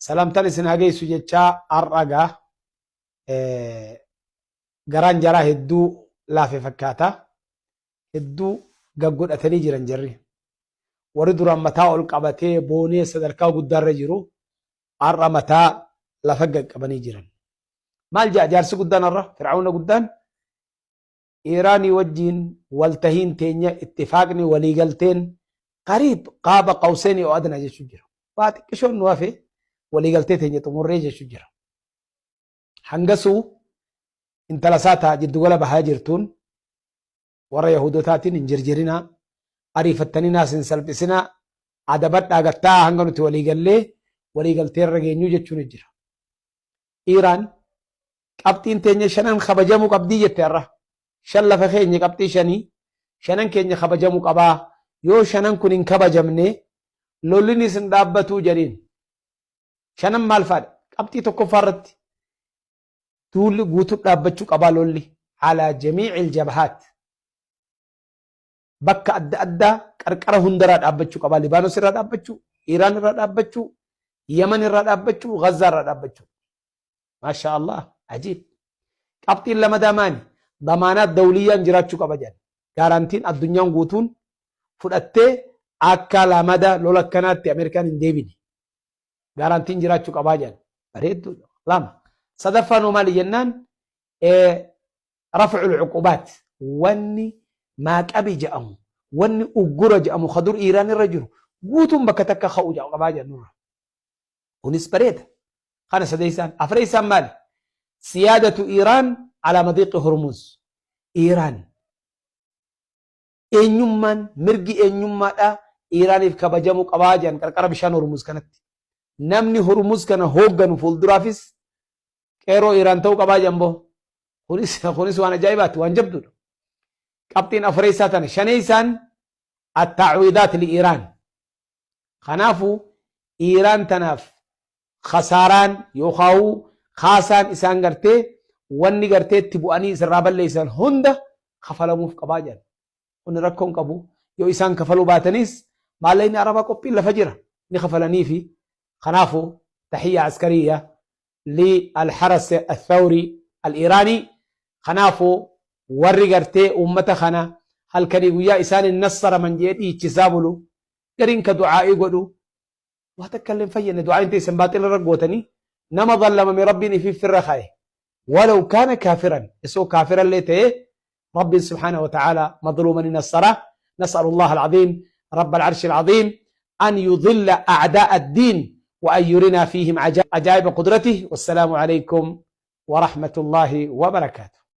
Salamtaan isin hageessu jechaa har'agaa garaan jaraa hedduu laafe fakkaata. Hedduu gaggodhatanii jiran jarri. Warri duraan mataa ol qabatee boonee sadarkaa guddaarra jiru har'a mataa lafa gaqqabanii jiran. Maal jedha jaarsi guddaan har'a Fir'aawna guddaan Iiraanii wajjiin waltahiin teenya ittifaaqni waliigalteen qariib qaaba qawseenii oo adna jechuu jira. Waa xiqqishoon nu hafe waliigaltee teenya xumurree jechuu jira. Hangasuu intala saataa jiddugala bahaa jirtuun warra Yahudotaatiin hin jirjirinaa, ariifattaninaa sin salphisinaa, adabadhaa gattaa hanga nuti waliigaltee irra geenyuu jechuun jira. Iiraan qabxiin teenya shanan kabajamuu qabdii jette har'a. Shan lafa keenya qabxii shanii, shanan keenya kabajamuu qabaa. Yoo shanan kun hin kabajamne lollinis hin dhaabbatuu jedhiin. Shanan maal faadha? Qabxii tokkoffaa irratti duulli guutuu dhaabbachuu qabaa lolli alaa jamiicil jabhaat. Bakka adda addaa qarqara hundaraa dhaabbachuu qabaa. Libaanos irraa dhaabbachuu, Iiraan irraa dhaabbachuu, Yaman irraa dhaabbachuu, Gazaa irraa dhaabbachuu. Maasha Allah, ajiib. Qabxiin lama damaani damaanaat dawliyyaan jiraachuu qaba jedhan. Gaarantiin addunyaan guutuun fudhattee akka lamada lola akkanaatti Ameerikaan hin deebine. Gaarantiin jiraachuu qabaa jedhan. Bareedduudha. Lama. Sadaffaan maali jennaan raf'ul uqubaat. Wanni maaqabi jedhamu, wanni uggura jedhamu kadur Iiraan irra jiru guutuun bakka takka ka'uu qabaa jedhanurra. Kunis bareeda. Kana sadeessaan. Afreessaan maali? Siyaadatu Iiraan alaa madiiqi Hormuz. Iiraan eenyummaan mirgi eenyummaadhaa Iiraaniif kabajamuu qabaa jedhan qarqara bishaan Hormuz kanatti. Namni Hormuz kana hoogganu fuulduraafis qeeroo Iiraan ta'uu qabaa jedhan. Kunis waan ajaa'ibaati, waan jabduudha. Qabxiin afreessaa tana. Shaneessaan attacwiidaat li Iiraan. Kanaafuu Iiraan tanaaf khasaaraan yookaan kaasaan isaan gartee wanni gartee itti bu'anii isirraa balleessan hunda kafalamuuf qabaa jedhan. Kun rakkoon qabu. Yoo isaan kafaluu baatanis maallaqni arabaa qophiin lafa jira ni kafalanii fi kanaafuu taxiyya askariyya للحرس الثوري الإيراني. خنافو warri gartee ummata kana halkanii guyyaa isaan nassara man jedhii ichisaabulu gariin ka du'aa'ii godhu waa takka illee hin fayyadne du'aa'iin teessan baaxila irra gootanii nama ballamame rabbiin ifiif firra kaa'e walaw kaana kaafiran isoo kaafira illee ta'e rabbiin subhaanahu wa ta'aala madluuman nassara. نسأل الله العظيم رب العرش العظيم أن يضل أعداء الدين وأن يرنا فيهم عجائب قدرته. والسلام عليكم ورحمة الله وبركاته.